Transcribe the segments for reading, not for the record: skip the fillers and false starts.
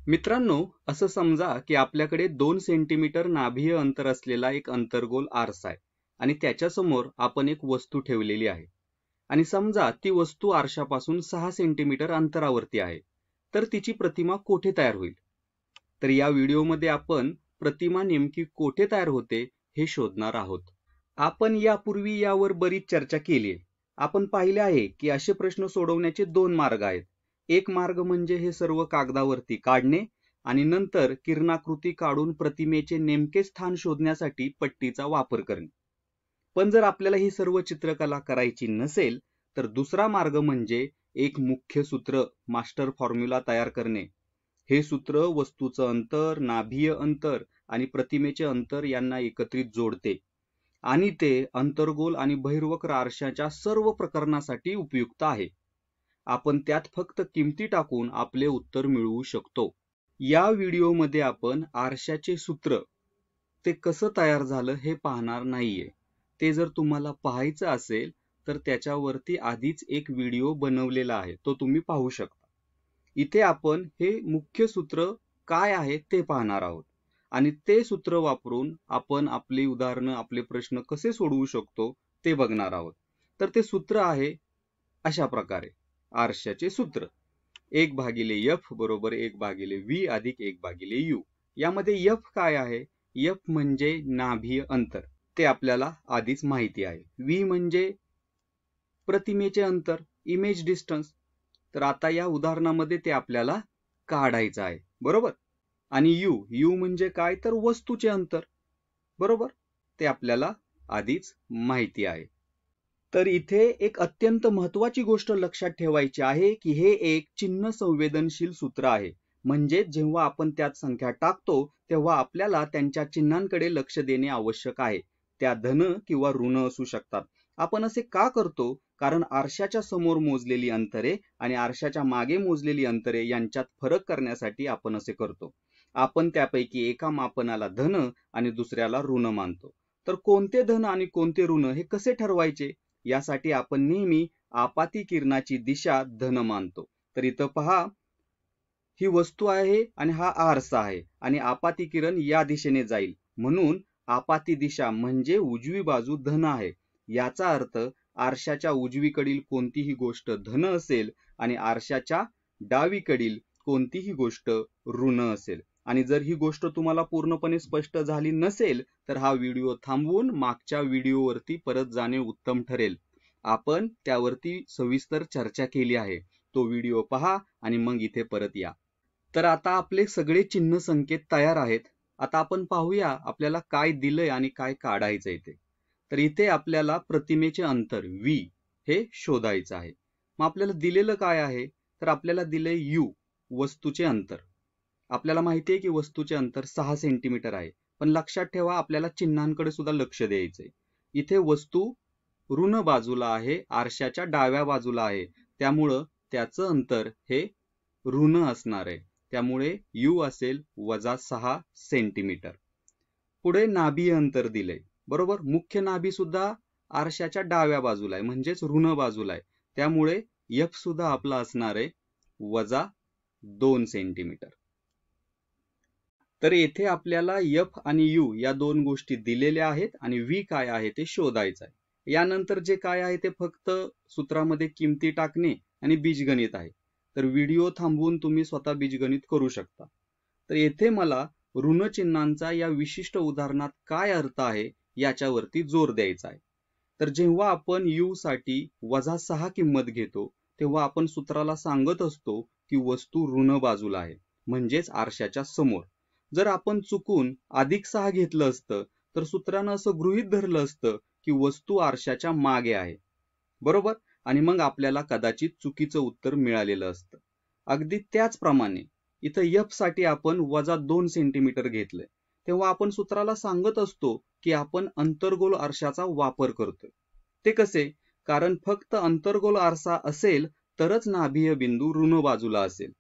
मित्रांनो, असं समजा की आपल्याकडे 2 सेंटीमीटर नाभीय अंतर असलेला एक अंतर्गोल आरसा आहे आणि त्याच्यासमोर आपण एक वस्तू ठेवलेली आहे. आणि समजा ती वस्तू आरशापासून 6 सेंटीमीटर अंतरावरती आहे. तर तिची प्रतिमा कोठे तयार होईल? तर या व्हिडिओमध्ये आपण प्रतिमा नेमकी कोठे तयार होते हे शोधणार आहोत. आपण यापूर्वी यावर बरीच चर्चा केली आहे. आपण पाहिले आहे की असे प्रश्न सोडवण्याचे 2 मार्ग आहेत. एक मार्ग म्हणजे हे सर्व कागदावरती काढणे आणि नंतर किरणाकृती काढून प्रतिमेचे नेमके स्थान शोधण्यासाठी पट्टीचा वापर करणे. पण जर आपल्याला ही सर्व चित्रकला करायची नसेल तर दुसरा मार्ग म्हणजे एक मुख्य सूत्र, मास्टर फॉर्म्युला तयार करणे. हे सूत्र वस्तूचं अंतर, नाभीय अंतर आणि प्रतिमेचे अंतर यांना एकत्रित जोडते आणि ते अंतर्गोल आणि बहिर्वक्र आरशाच्या सर्व प्रकरणासाठी उपयुक्त आहे. आपण त्यात फक्त किमती टाकून आपले उत्तर मिळवू शकतो. या व्हिडिओमध्ये आपण आरशाचे सूत्र ते कसं तयार झालं हे पाहणार नाहीये. ते जर तुम्हाला पाहायचं असेल तर त्याच्यावरती आधीच एक व्हिडिओ बनवलेला आहे, तो तुम्ही पाहू शकता. इथे आपण हे मुख्य सूत्र काय आहे ते पाहणार आहोत आणि ते सूत्र वापरून आपण आपली उदाहरणं, आपले प्रश्न कसे सोडवू शकतो ते बघणार आहोत. तर ते सूत्र आहे अशा प्रकारे. आरशाचे सूत्र 1/f बरोबर 1/v अधिक 1/u. यामध्ये f काय आहे? f म्हणजे नाभीय अंतर, ते आपल्याला आधीच माहिती आहे. v म्हणजे प्रतिमेचे अंतर, इमेज डिस्टन्स. तर आता या उदाहरणामध्ये ते आपल्याला काढायचं आहे, बरोबर. आणि u म्हणजे काय? तर वस्तूचे अंतर, बरोबर. ते आपल्याला आधीच माहिती आहे. तर इथे एक अत्यंत महत्त्वाची गोष्ट लक्षात ठेवायची आहे की हे एक चिन्ह संवेदनशील सूत्र आहे. म्हणजे जेव्हा आपण त्यात संख्या टाकतो तेव्हा आपल्याला त्यांच्या चिन्हांकडे लक्ष देणे आवश्यक आहे. त्या धन किंवा ऋण असू शकतात. आपण असे का करतो? कारण आरशाच्या समोर मोजलेली अंतरे आणि आरशाच्या मागे मोजलेली अंतरे यांच्यात फरक करण्यासाठी आपण असे करतो. आपण त्यापैकी एका मापनाला धन आणि दुसऱ्याला ऋण मानतो. तर कोणते धन आणि कोणते ऋण हे कसे ठरवायचे? यासाठी आपण नेहमी आपाती किरणाची दिशा धन मानतो. तर इथं पहा, ही वस्तू आहे आणि हा आरसा आहे आणि आपाती किरण या दिशेने जाईल, म्हणून आपाती दिशा म्हणजे उजवी बाजू धन आहे. याचा अर्थ आरशाच्या उजवीकडील कोणतीही गोष्ट धन असेल आणि आरशाच्या डावीकडील कोणतीही गोष्ट ऋण असेल. आणि जर ही गोष्ट तुम्हाला पूर्णपणे स्पष्ट झाली नसेल तर हा व्हिडिओ थांबवून मागच्या व्हिडिओवरती परत जाणे उत्तम ठरेल. आपण त्यावरती सविस्तर चर्चा केली आहे. तो व्हिडिओ पहा आणि मग इथे परत या. तर आता आपले सगळे चिन्ह संकेत तयार आहेत. आता आपण पाहूया आपल्याला काय दिलंय आणि काय काढायचंय ते. तर इथे आपल्याला प्रतिमेचे अंतर v हे शोधायचं आहे. मग आपल्याला दिलेलं काय आहे? तर आपल्याला दिलंय u, वस्तूचे अंतर. आपल्याला माहिती आहे की वस्तूचे अंतर 6 सेंटीमीटर आहे. पण लक्षात ठेवा, आपल्याला चिन्हांकडे सुद्धा लक्ष द्यायचंय. इथे वस्तू ऋण बाजूला आहे, आरशाच्या डाव्या बाजूला आहे, त्यामुळं त्याचं अंतर हे ऋण असणार आहे. त्यामुळे u असेल -6 सेंटीमीटर. पुढे नाभीय अंतर दिलंय, बरोबर. मुख्य नाभी सुद्धा आरशाच्या डाव्या बाजूला आहे, म्हणजेच ऋण बाजूला आहे. त्यामुळे f सुद्धा आपला असणार आहे -2 सेंटीमीटर. तर येथे आपल्याला f आणि u या दोन गोष्टी दिलेल्या आहेत आणि v काय आहे ते शोधायचं आहे. यानंतर जे काय आहे ते फक्त सूत्रामध्ये किमती टाकणे आणि बीजगणित आहे. तर व्हिडिओ थांबवून तुम्ही स्वतः बीजगणित करू शकता. तर येथे मला ऋण चिन्हांचा या विशिष्ट उदाहरणात काय अर्थ आहे याच्यावरती जोर द्यायचा आहे. तर जेव्हा आपण u साठी -6 किंमत घेतो तेव्हा आपण सूत्राला सांगत असतो की वस्तू ऋण बाजूला आहे, म्हणजेच आरशाच्या समोर. जर आपण चुकून +6 घेतलं असतं तर सूत्रानं असं गृहीत धरलं असतं की वस्तू आरशाच्या मागे आहे, बरोबर. आणि मग आपल्याला कदाचित चुकीचं उत्तर मिळालेलं असतं. अगदी त्याचप्रमाणे इथं f साठी आपण -2 सेंटीमीटर घेतलंय तेव्हा आपण सूत्राला सांगत असतो की आपण अंतर्गोल आरशाचा वापर करतोय. ते कसे? कारण फक्त अंतर्गोल आरसा असेल तरच नाभीय बिंदू ऋण बाजूला असेल.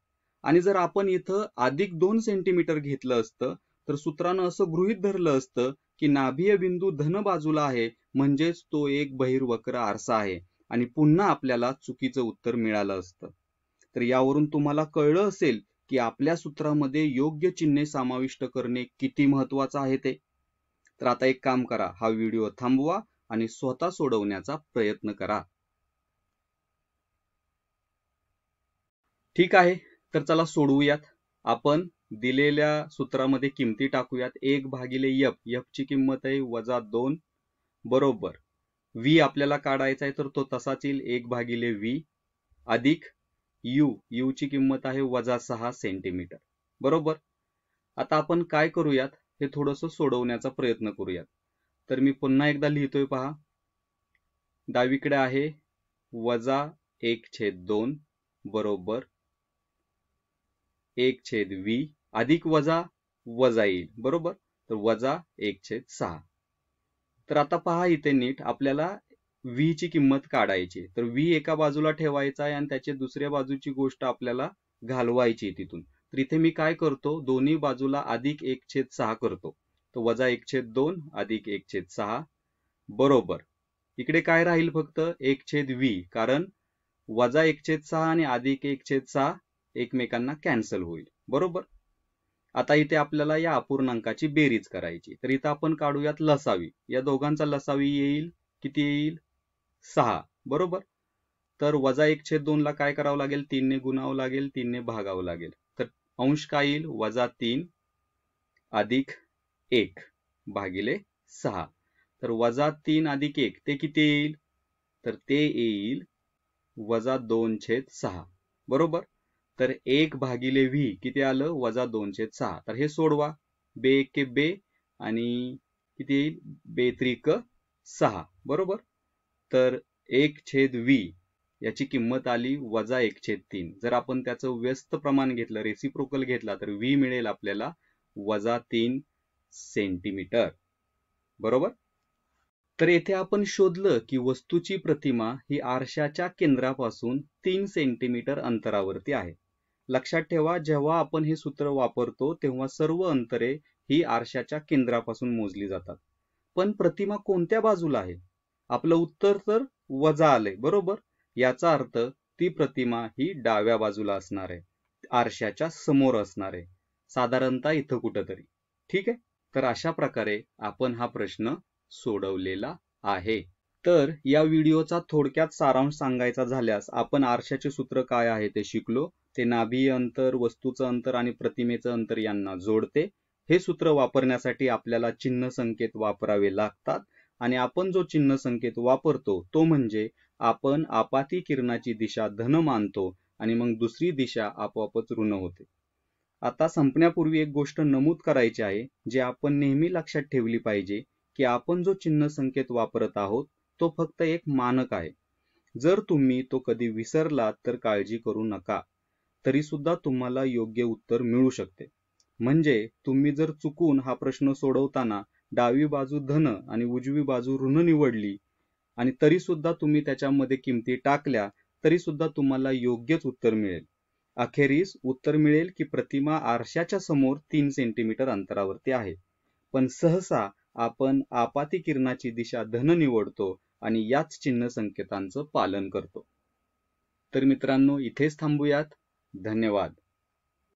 आणि जर आपण इथं +2 सेंटीमीटर घेतलं असतं तर सूत्रानं असं गृहीत धरलं असतं की नाभीय बिंदू धन बाजूला आहे, म्हणजेच तो एक बहिर्वक्र आरसा आहे आणि पुन्हा आपल्याला चुकीचं उत्तर मिळालं असतं. तर यावरून तुम्हाला कळलं असेल की आपल्या सूत्रामध्ये योग्य चिन्हे समाविष्ट करणे किती महत्वाचं आहे ते. तर आता एक काम करा, हा व्हिडिओ थांबवा आणि स्वतः सोडवण्याचा प्रयत्न करा. ठीक आहे, तर चला सोडवूयात. आपण दिलेल्या सूत्रामध्ये किमती टाकूयात. 1/f, f ची किंमत आहे -2 बरोबर. v आपल्याला काढायचा आहे तर तो तसाच येईल 1/v अधिक u ची किंमत आहे -6 सेंटीमीटर बरोबर. आता आपण काय करूयात, हे थोडंसं सोडवण्याचा प्रयत्न करूयात. तर मी पुन्हा एकदा लिहितोय पहा. डावीकडे आहे -1/2 बरोबर 1/v अधिक वजा येईल बरोबर. तर -1/6. तर आता पहा इथे नीट, आपल्याला v ची किंमत काढायची. तर v एका बाजूला ठेवायचा आहे आणि त्याची दुसऱ्या बाजूची गोष्ट आपल्याला घालवायची तिथून. तर इथे मी काय करतो, दोन्ही बाजूला अधिक 1/6 करतो. तर -1/2 अधिक 1/6 बरोबर. इकडे काय राहील फक्त 1/v, कारण -1/6 आणि अधिक 1/6 एकमेकांना कॅन्सल होईल बरोबर. आता इथे आपल्याला या अपूर्णांकाची बेरीज करायची. तर इथं आपण काढूयात लसावी. या दोघांचा लसावी येईल, किती येईल 6 बरोबर. तर -1/2 ला काय करावं लागेल, 3 ने गुणावं लागेल, 3 ने भागावं लागेल. तर अंश काय येईल, -3 अधिक 1/6. तर -3 अधिक 1 ते किती येईल, तर ते येईल -2/6 बरोबर. तर 1/v किती आलं, -2/6. तर हे सोडवा. बे एके बे आणि किती येईल, बे त्रिक 6 बरोबर. तर 1/v याची किंमत आली -1/3. जर आपण त्याचं व्यस्त प्रमाण घेतलं, रेसिप्रोकल घेतला, तर v मिळेल आपल्याला -3 सेंटीमीटर बरोबर. तर येथे आपण शोधलं की वस्तूची प्रतिमा ही आरशाच्या केंद्रापासून 3 सेंटीमीटर अंतरावरती आहे. लक्षात ठेवा, जेव्हा आपण हे सूत्र वापरतो तेव्हा सर्व अंतरे ही आरशाच्या केंद्रापासून मोजली जातात. पण प्रतिमा कोणत्या बाजूला आहे? आपलं उत्तर तर वजा आलंय बरोबर. याचा अर्थ ती प्रतिमा ही डाव्या बाजूला असणार आहे, आरशाच्या समोर असणार आहे, साधारणतः इथं कुठंतरी. ठीक आहे. तर अशा प्रकारे आपण हा प्रश्न सोडवलेला आहे. तर या व्हिडिओचा थोडक्यात सारांश सांगायचा झाल्यास, आपण आरशाचे सूत्र काय आहे ते शिकलो. ते नाभीय अंतर, वस्तूचं अंतर आणि प्रतिमेचं अंतर यांना जोडते. हे सूत्र वापरण्यासाठी आपल्याला चिन्ह संकेत वापरावे लागतात आणि आपण जो चिन्ह संकेत वापरतो तो म्हणजे आपण आपाती किरणाची दिशा धन मानतो आणि मग दुसरी दिशा आपोआपच ऋण होते. आता संपण्यापूर्वी एक गोष्ट नमूद करायची आहे, जे आपण नेहमी लक्षात ठेवली पाहिजे, की आपण जो चिन्ह संकेत वापरत आहोत तो फक्त एक मानक आहे. जर तुम्ही तो कधी विसरलात तर काळजी करू नका, तरी सुद्धा तुम्हाला योग्य उत्तर मिळू शकते. म्हणजे तुम्ही जर चुकून हा प्रश्न सोडवताना डावी बाजू धन आणि उजवी बाजू ऋण निवडली आणि तरी सुद्धा तुम्ही त्याच्यामध्ये किमती टाकल्या, तरी सुद्धा तुम्हाला योग्यच उत्तर मिळेल. अखेरीस उत्तर मिळेल की प्रतिमा आरशाच्या समोर 3 सेंटीमीटर अंतरावरती आहे. पण सहसा आपण आपाती किरणाची दिशा धन निवडतो आणि याच चिन्ह संकेतांचं पालन करतो. तर मित्रांनो, इथेच थांबूयात. धन्यवाद.